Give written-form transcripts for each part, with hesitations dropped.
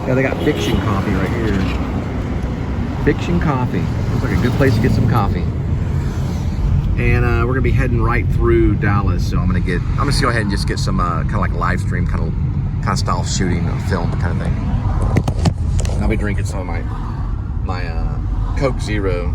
Yeah, they got Fiction Coffee right here. Fiction Coffee. Looks like a good place to get some coffee. And we're gonna be heading right through Dallas, so I'm gonna just go ahead and just get some kind of like live stream kind of style shooting, film kind of thing. And I'll be drinking some of my Coke Zero.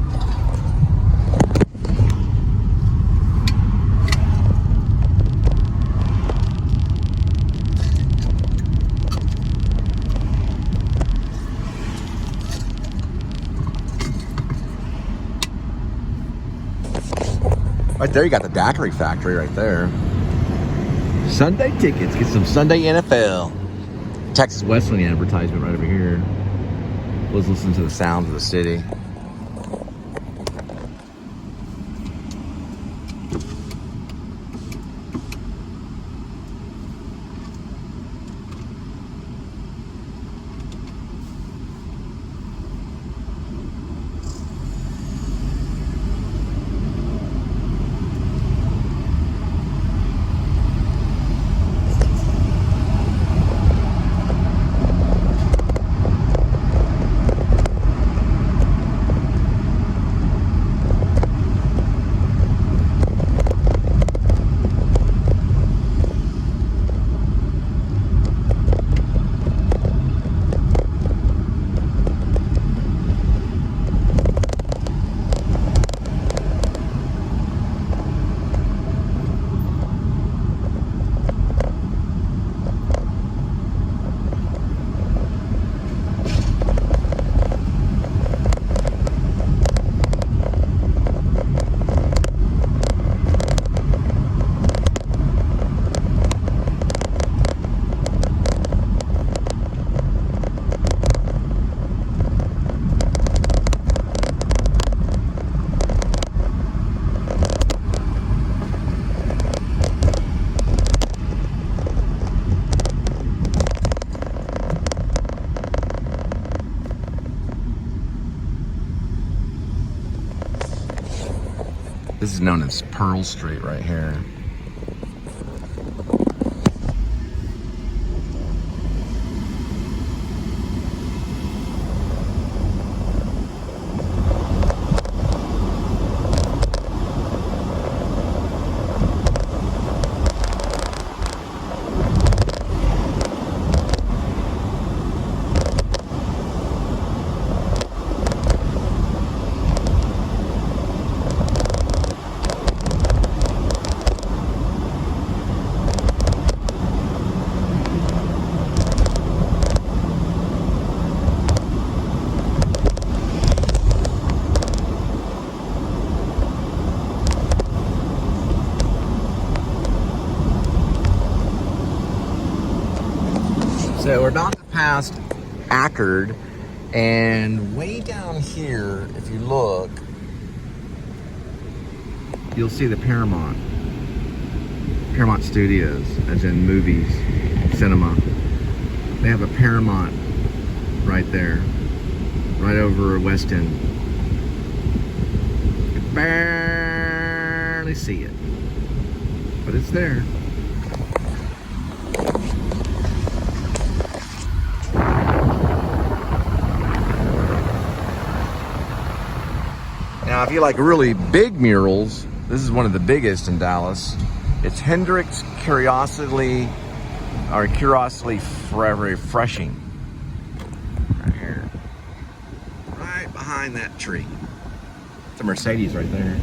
Right there, you got the Daiquiri Factory right there. Sunday tickets, get some Sunday NFL. Texas Wesleyan advertisement right over here. Let's listen to the sounds of the city. This is known as Pearl Street right here. So we're about to pass Ackerd, and way down here, if you look, you'll see the Paramount Studios, as in movies, cinema. They have a Paramount right there, right over West End. You can barely see it, but it's there. Now, if you like really big murals, this is one of the biggest in Dallas. It's Hendrix Curiosity Refreshing. Right here. Right behind that tree. It's a Mercedes right there.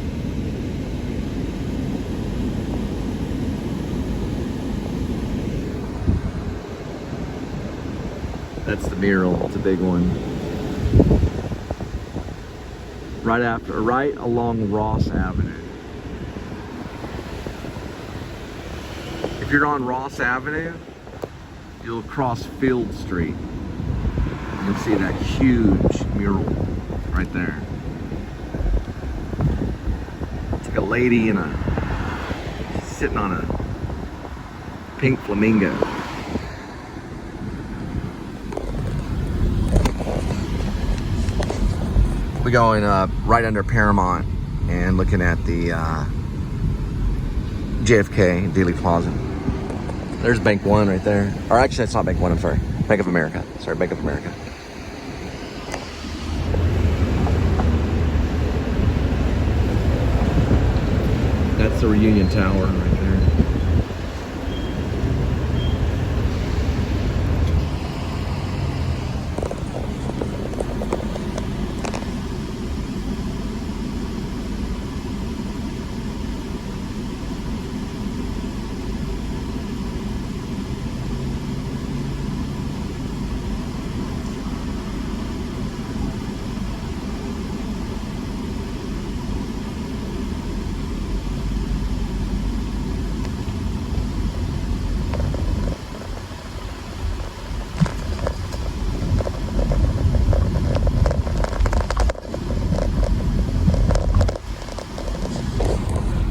That's the mural. It's a big one. Right along Ross Avenue. If you're on Ross Avenue, you'll cross Field Street. You'll see that huge mural right there. It's like a lady sitting on a pink flamingo. We're going right under Paramount and looking at the JFK Dealey Plaza. There's Bank One right there. Or actually, that's not Bank One, I'm sorry. Bank of America. Sorry, Bank of America. That's the Reunion Tower right there.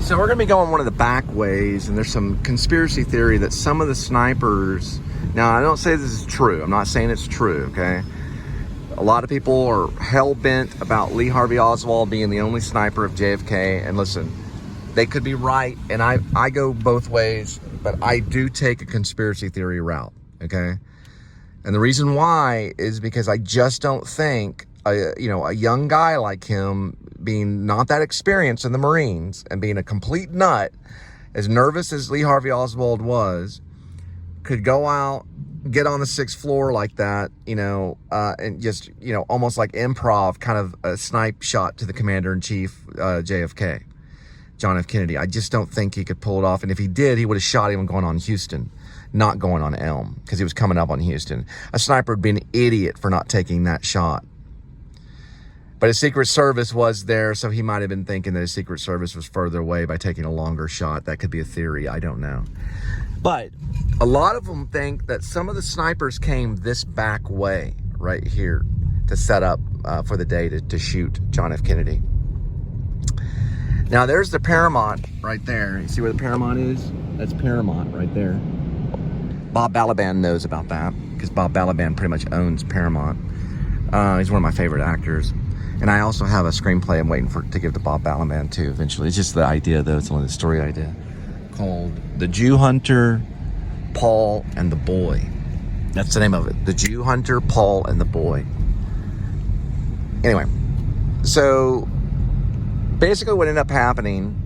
So we're going to be going one of the back ways, and there's some conspiracy theory that some of the snipers, now I don't say this is true, I'm not saying it's true, okay? A lot of people are hell-bent about Lee Harvey Oswald being the only sniper of JFK, and listen, they could be right, and I go both ways, but I do take a conspiracy theory route, okay? And the reason why is because I just don't think a young guy like him, being not that experienced in the Marines and being a complete nut, as nervous as Lee Harvey Oswald was, could go out, get on the 6th floor like that, and just, almost like improv, kind of a snipe shot to the commander-in-chief, JFK, John F. Kennedy. I just don't think he could pull it off. And if he did, he would have shot him going on Houston, not going on Elm, because he was coming up on Houston. A sniper would be an idiot for not taking that shot. But his Secret Service was there, so he might have been thinking that his Secret Service was further away by taking a longer shot. That could be a theory. I don't know. But a lot of them think that some of the snipers came this back way right here to set up for the day to shoot John F. Kennedy. Now, there's the Paramount right there. You see where the Paramount is? That's Paramount right there. Bob Balaban knows about that because Bob Balaban pretty much owns Paramount. He's one of my favorite actors. And I also have a screenplay I'm waiting to give to Bob Balaban too eventually. It's just the idea though, it's only the story idea. Called The Jew Hunter, Paul, and the Boy. That's the name of it. The Jew Hunter, Paul, and the Boy. Anyway, so basically what ended up happening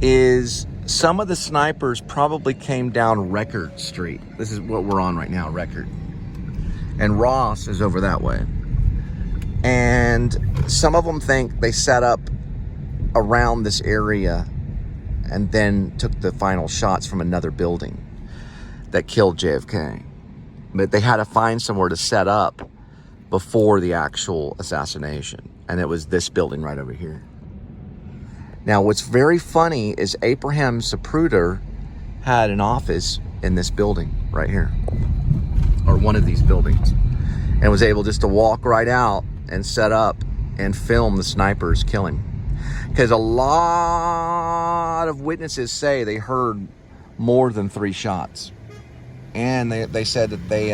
is some of the snipers probably came down Record Street. This is what we're on right now, Record. And Ross is over that way. And some of them think they set up around this area and then took the final shots from another building that killed JFK. But they had to find somewhere to set up before the actual assassination. And it was this building right over here. Now, what's very funny is Abraham Zapruder had an office in this building right here, or one of these buildings, and was able just to walk right out and set up and film the snipers killing. Because a lot of witnesses say they heard more than 3 shots. And they said that they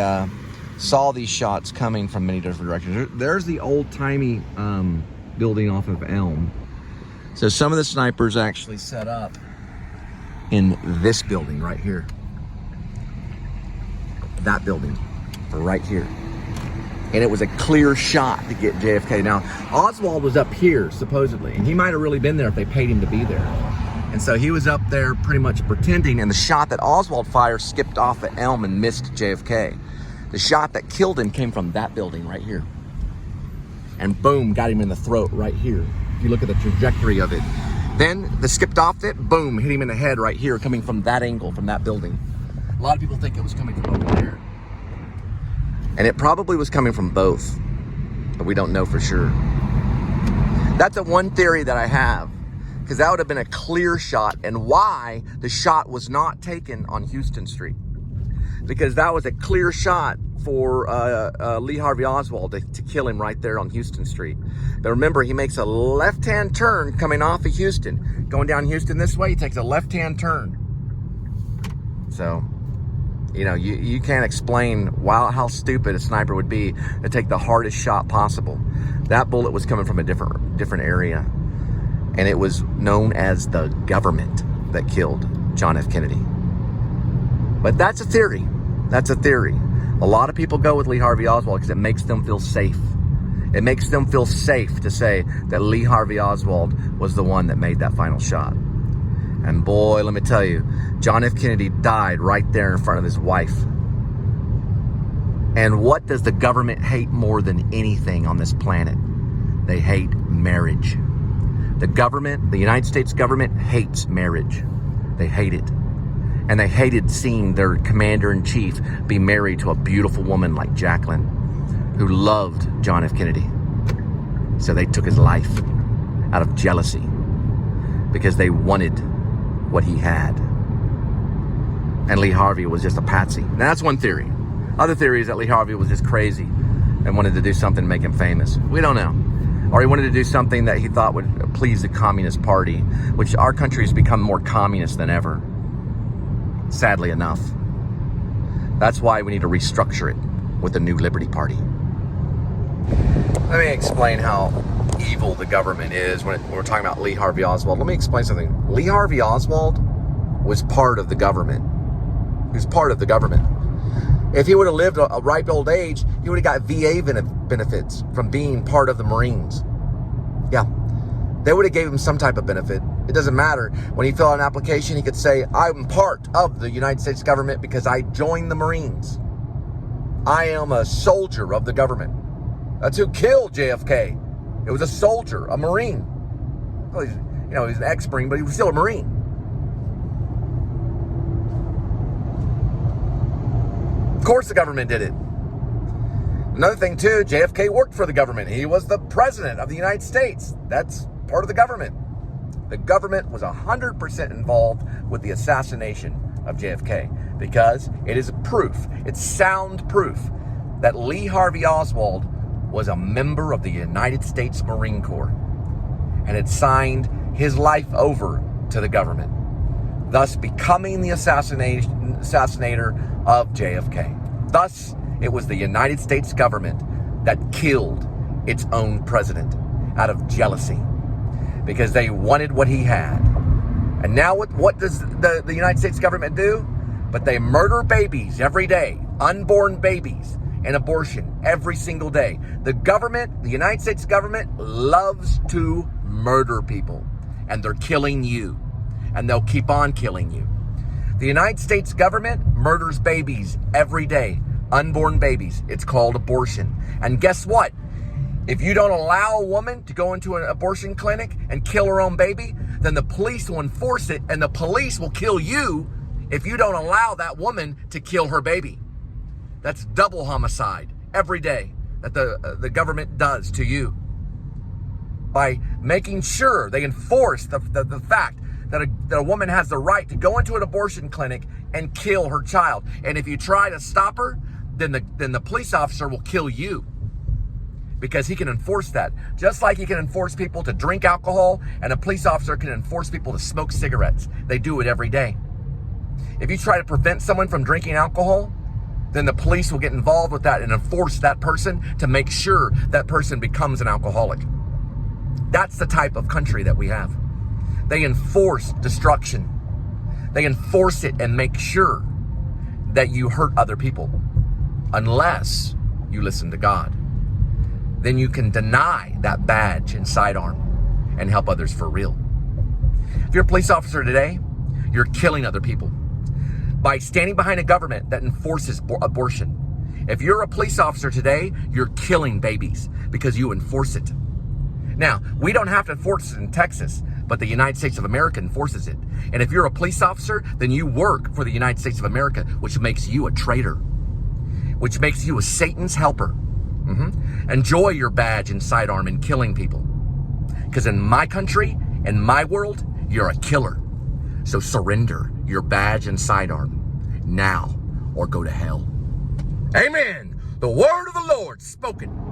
saw these shots coming from many different directions. There's the old-timey building off of Elm. So some of the snipers actually set up in this building right here. That building right here. And it was a clear shot to get JFK. Now, Oswald was up here, supposedly, and he might have really been there if they paid him to be there. And so he was up there pretty much pretending, and the shot that Oswald fired skipped off at Elm and missed JFK. The shot that killed him came from that building right here. And boom, got him in the throat right here. If you look at the trajectory of it. Then the skipped off it, boom, hit him in the head right here, coming from that angle, from that building. A lot of people think it was coming from over there. And it probably was coming from both, but we don't know for sure. That's the one theory that I have, because that would have been a clear shot, and why the shot was not taken on Houston Street. Because that was a clear shot for Lee Harvey Oswald to kill him right there on Houston Street. But remember, he makes a left-hand turn coming off of Houston. Going down Houston this way, he takes a left-hand turn. So, you can't explain how stupid a sniper would be to take the hardest shot possible. That bullet was coming from a different area. And it was known as the government that killed John F. Kennedy. But that's a theory. That's a theory. A lot of people go with Lee Harvey Oswald because it makes them feel safe. It makes them feel safe to say that Lee Harvey Oswald was the one that made that final shot. And boy, let me tell you, John F. Kennedy died right there in front of his wife. And what does the government hate more than anything on this planet? They hate marriage. The government, the United States government, hates marriage. They hate it. And they hated seeing their commander-in-chief be married to a beautiful woman like Jacqueline, who loved John F. Kennedy. So they took his life out of jealousy because they wanted what he had. And Lee Harvey was just a patsy. Now, that's one theory. Other theory is that Lee Harvey was just crazy and wanted to do something to make him famous. We don't know. Or he wanted to do something that he thought would please the Communist Party, which our country has become more communist than ever, sadly enough. That's why we need to restructure it with the new Liberty Party. Let me explain how evil the government is when we're talking about Lee Harvey Oswald. Let me explain something. Lee Harvey Oswald was part of the government. He was part of the government. If he would have lived a ripe old age, he would have got VA benefits from being part of the Marines. Yeah, they would have gave him some type of benefit. It doesn't matter. When he filled out an application, he could say, I'm part of the United States government because I joined the Marines. I am a soldier of the government. That's who killed JFK. It was a soldier, a Marine. Well, he's an ex-Marine, but he was still a Marine. Of course the government did it. Another thing too, JFK worked for the government. He was the president of the United States. That's part of the government. The government was 100% involved with the assassination of JFK because it is proof, it's sound proof that Lee Harvey Oswald was a member of the United States Marine Corps and had signed his life over to the government, thus becoming the assassinator of JFK. Thus, it was the United States government that killed its own president out of jealousy because they wanted what he had. And now what does the United States government do? But they murder babies every day, unborn babies, and abortion every single day. The government, the United States government, loves to murder people, and they're killing you, and they'll keep on killing you. The United States government murders babies every day, unborn babies. It's called abortion. And guess what? If you don't allow a woman to go into an abortion clinic and kill her own baby, then the police will enforce it, and the police will kill you if you don't allow that woman to kill her baby. That's double homicide every day that the government does to you by making sure they enforce the fact that a woman has the right to go into an abortion clinic and kill her child. And if you try to stop her, then the police officer will kill you because he can enforce that. Just like he can enforce people to drink alcohol, and a police officer can enforce people to smoke cigarettes. They do it every day. If you try to prevent someone from drinking alcohol, then the police will get involved with that and enforce that person to make sure that person becomes an alcoholic. That's the type of country that we have. They enforce destruction. They enforce it and make sure that you hurt other people unless you listen to God. Then you can deny that badge and sidearm and help others for real. If you're a police officer today, you're killing other people by standing behind a government that enforces abortion. If you're a police officer today, you're killing babies because you enforce it. Now, we don't have to enforce it in Texas, but the United States of America enforces it. And if you're a police officer, then you work for the United States of America, which makes you a traitor, which makes you a Satan's helper. Enjoy your badge and sidearm in killing people. Because in my country, in my world, you're a killer. So surrender your badge and sidearm now or go to hell. Amen. The word of the Lord spoken.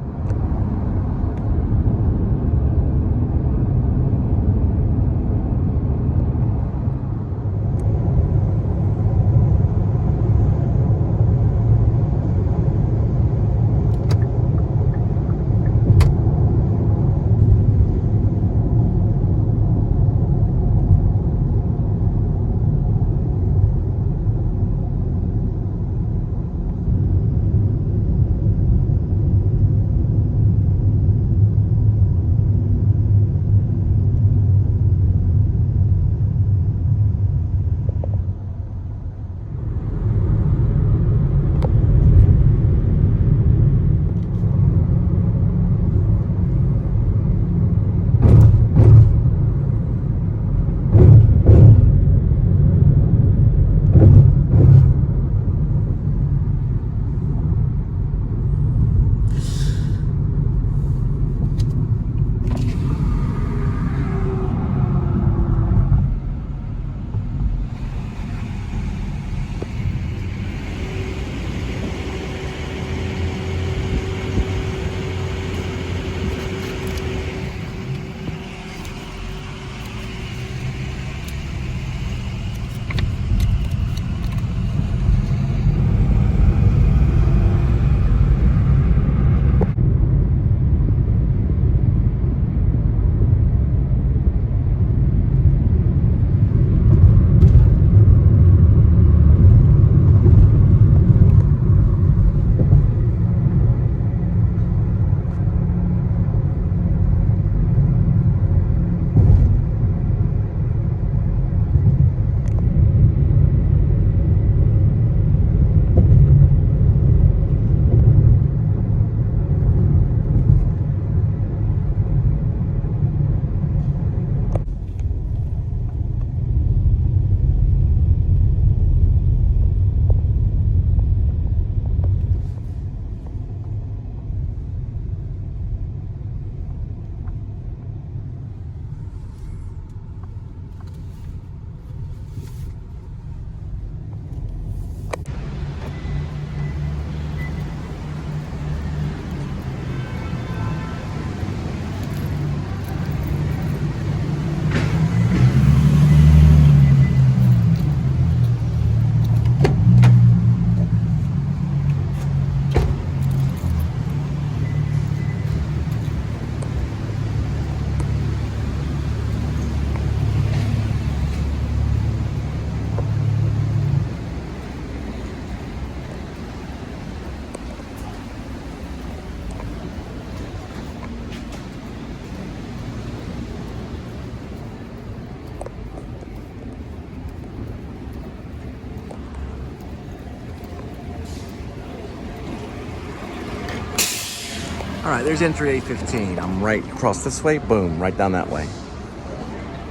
All right, there's entry A15. I'm right across this way. Boom, right down that way.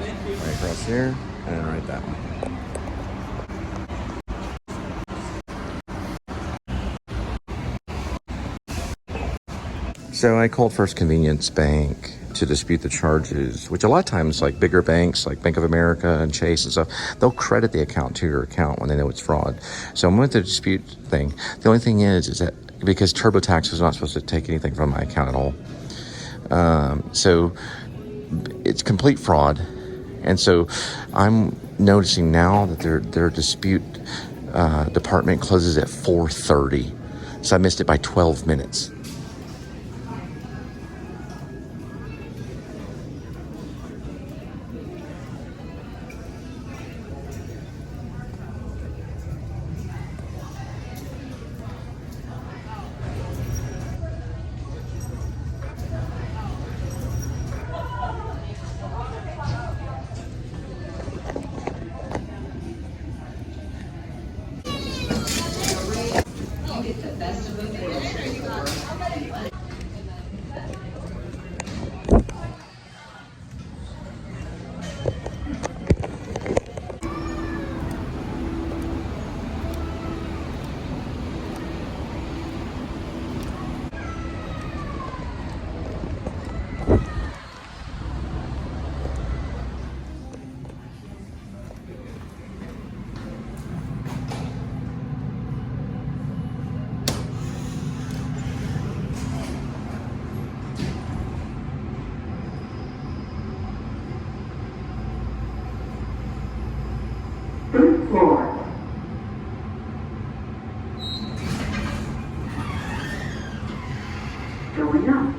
Right across here, and then right that way. So I called First Convenience Bank to dispute the charges, which a lot of times, like bigger banks, like Bank of America and Chase and stuff, they'll credit the account to your account when they know it's fraud. So I'm with the dispute thing. The only thing is that because TurboTax was not supposed to take anything from my account at all, so it's complete fraud. And so I'm noticing now that their dispute department closes at 4:30. So I missed it by 12 minutes. Floor. Going up.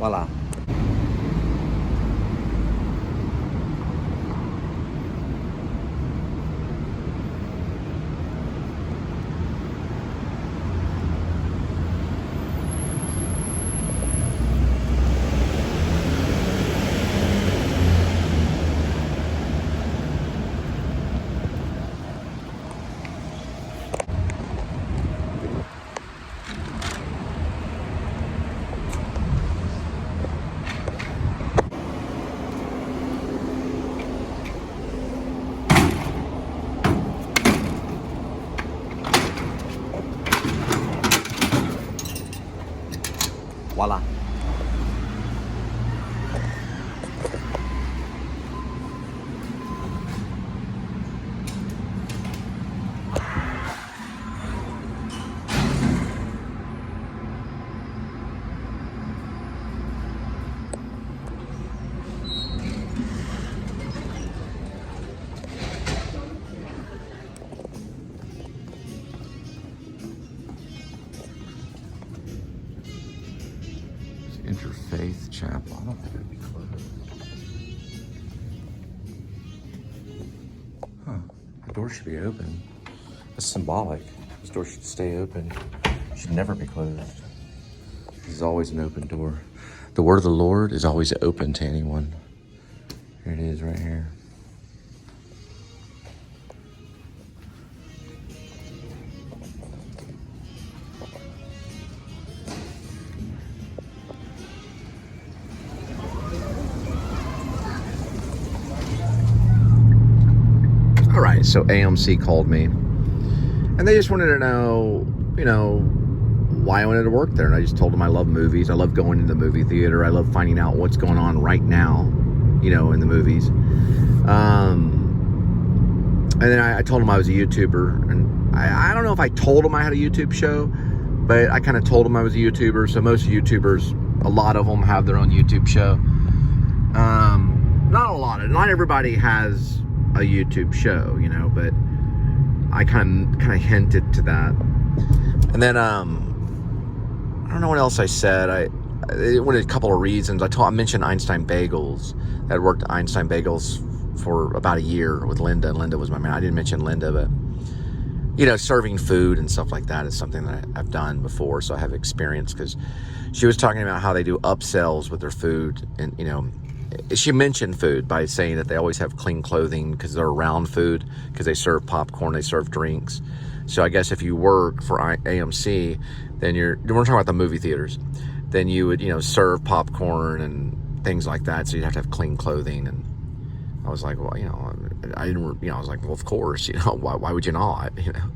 Voila. Voila. Interfaith Chapel. I don't think it'd be closed. Huh. The door should be open. That's symbolic. This door should stay open. It should never be closed. This is always an open door. The word of the Lord is always open to anyone. Here it is right here. So AMC called me and they just wanted to know, why I wanted to work there. And I just told them I love movies. I love going to the movie theater. I love finding out what's going on right now, in the movies. And then I told them I was a YouTuber. And I don't know if I told them I had a YouTube show, but I kind of told them I was a YouTuber. So most YouTubers, a lot of them have their own YouTube show. Not everybody has a YouTube show, but I kind of hinted to that. And then I don't know what else I said. It wanted a couple of reasons. I mentioned Einstein Bagels. I had worked at Einstein Bagels for about a year with Linda, and Linda was my man. I didn't mention Linda, but you know, serving food and stuff like that is something that I've done before, so I have experience, because she was talking about how they do upsells with their food. And you know, she mentioned food by saying that they always have clean clothing because they're around food, because they serve popcorn, they serve drinks. So I guess if you work for AMC, then we're talking about the movie theaters, then you would, you know, serve popcorn and things like that, so you'd have to have clean clothing. And I was like, well, you know, I didn't, you know, I was like, well, of course, you know, why would you not, you know?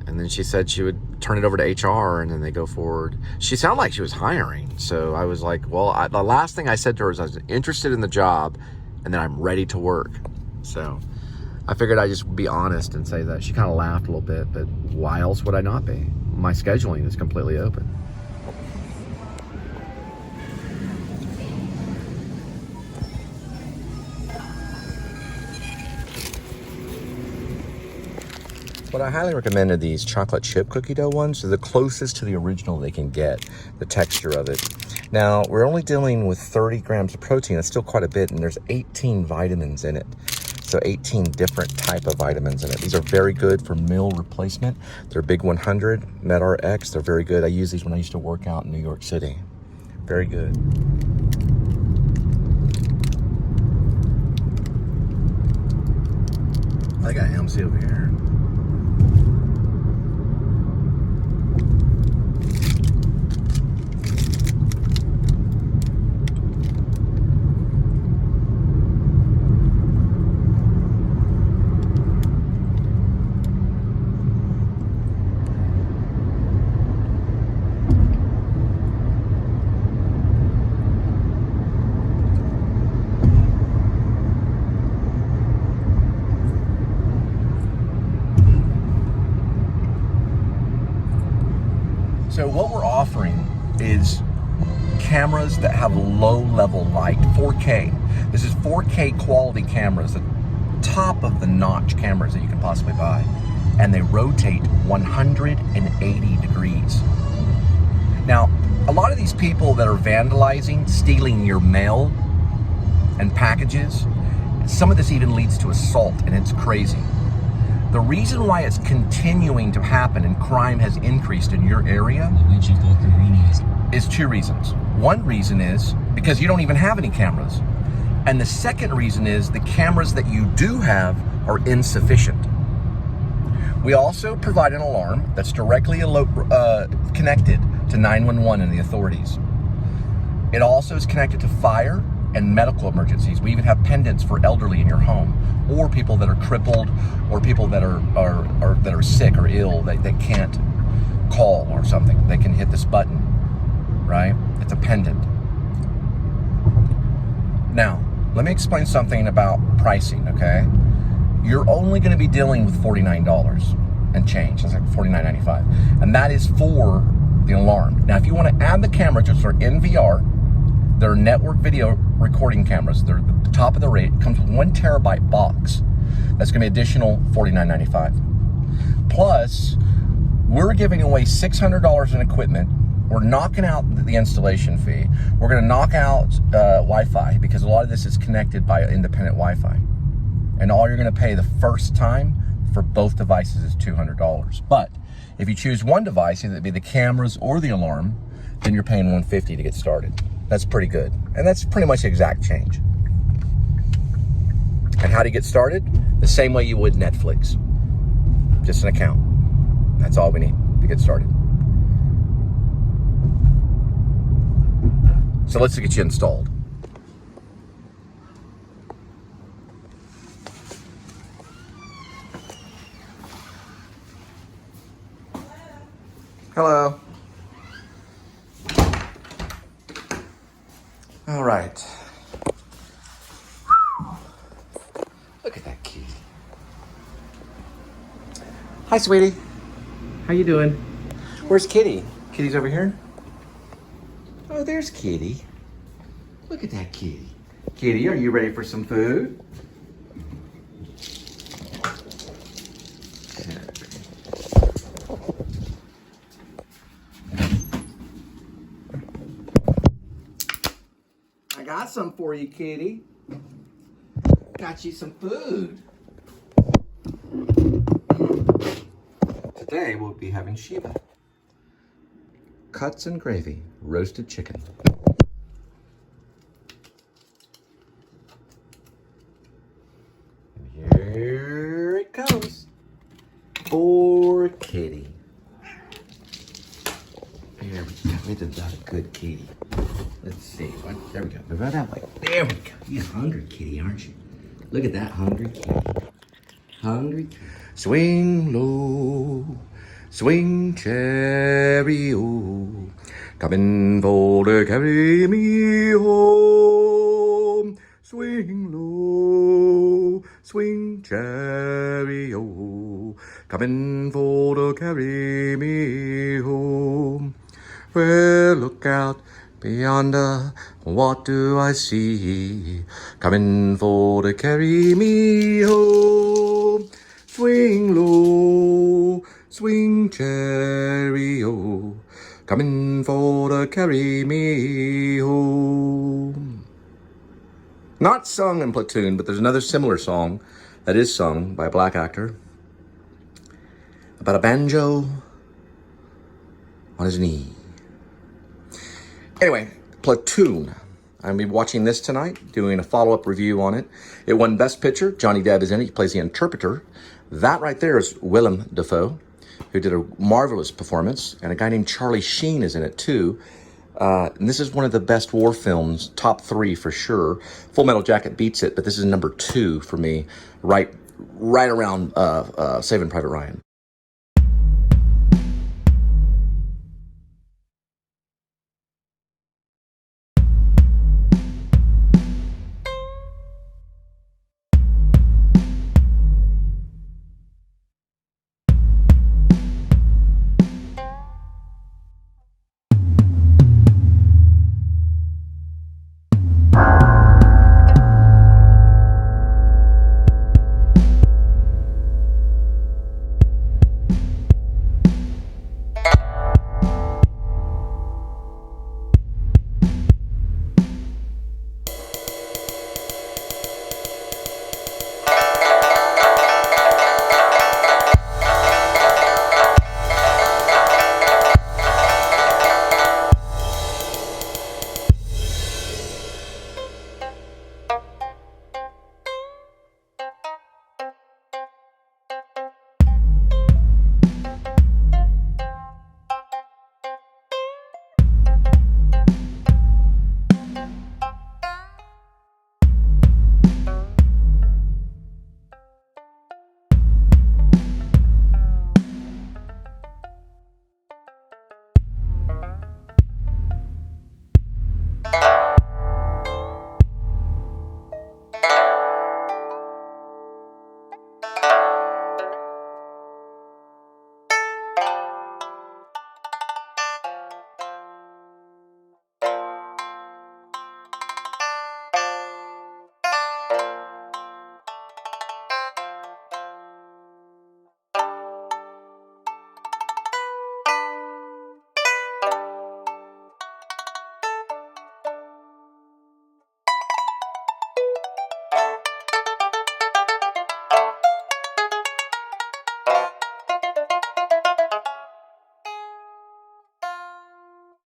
And then she said she would turn it over to HR, and then they go forward. She sounded like she was hiring. So I was like, well, the last thing I said to her is I was interested in the job, and then I'm ready to work. So I figured I'd just be honest and say that. She kind of laughed a little bit, but why else would I not be? My scheduling is completely open. But I highly recommended these chocolate chip cookie dough ones. They're the closest to the original they can get, the texture of it. Now, we're only dealing with 30 grams of protein. That's still quite a bit, and there's 18 vitamins in it. So 18 different type of vitamins in it. These are very good for meal replacement. They're Big 100, MedRx. They're very good. I use these when I used to work out in New York City. Very good. I got AMC over here. So what we're offering is cameras that have low level light, 4K. This is 4K quality cameras, the top of the notch cameras that you can possibly buy. And they rotate 180 degrees. Now, a lot of these people that are vandalizing, stealing your mail and packages, some of this even leads to assault, and it's crazy. The reason why it's continuing to happen and crime has increased in your area is two reasons. One reason is because you don't even have any cameras. And the second reason is the cameras that you do have are insufficient. We also provide an alarm that's directly connected to 911 and the authorities. It also is connected to fire and medical emergencies. We even have pendants for elderly in your home, or people that are crippled, or people that are sick or ill, they can't call or something. They can hit this button, right? It's a pendant. Now, let me explain something about pricing, okay? You're only gonna be dealing with $49 and change. That's like $49.95. And that is for the alarm. Now, if you wanna add the cameras, which are NVR, they're network video recording cameras. They're the top of the rate. It comes with 1 terabyte box. That's gonna be additional $49.95. Plus, we're giving away $600 in equipment. We're knocking out the installation fee. We're gonna knock out Wi-Fi, because a lot of this is connected by independent Wi-Fi. And all you're gonna pay the first time for both devices is $200. But if you choose one device, either it be the cameras or the alarm, then you're paying $150 to get started. That's pretty good. And that's pretty much the exact change. And how do you get started? The same way you would Netflix. Just an account. That's all we need to get started. So let's get you installed. Hello. All right. Look at that kitty. Hi, sweetie. How you doing? Where's Kitty? Kitty's over here. Oh, there's Kitty. Look at that kitty. Kitty, are you ready for some food? got some for you, kitty. Got you some food. Today we'll be having Shiva. Cuts and gravy, roasted chicken. And here it comes. For kitty. There we go. Isn't that a good kitty? Let's see. There we go. Move right that way. There we go. You're hungry kitty, aren't you? Look at that hungry kitty. Hungry kitty. Swing low, swing chariot, coming for to carry me home. Swing low, swing chariot, coming for to carry me home. Well, look out beyond, what do I see? Coming for to carry me home. Swing low, swing chariot, coming for to carry me home. Not sung in Platoon, but there's another similar song that is sung by a black actor about a banjo on his knee. Anyway, Platoon. I'm going to be watching this tonight, doing a follow-up review on it. It won Best Picture. Johnny Depp is in it. He plays the interpreter. That right there is Willem Dafoe, who did a marvelous performance. And a guy named Charlie Sheen is in it, too. And this is one of the best war films, top 3 for sure. Full Metal Jacket beats it, but this is number 2 for me, right around Saving Private Ryan.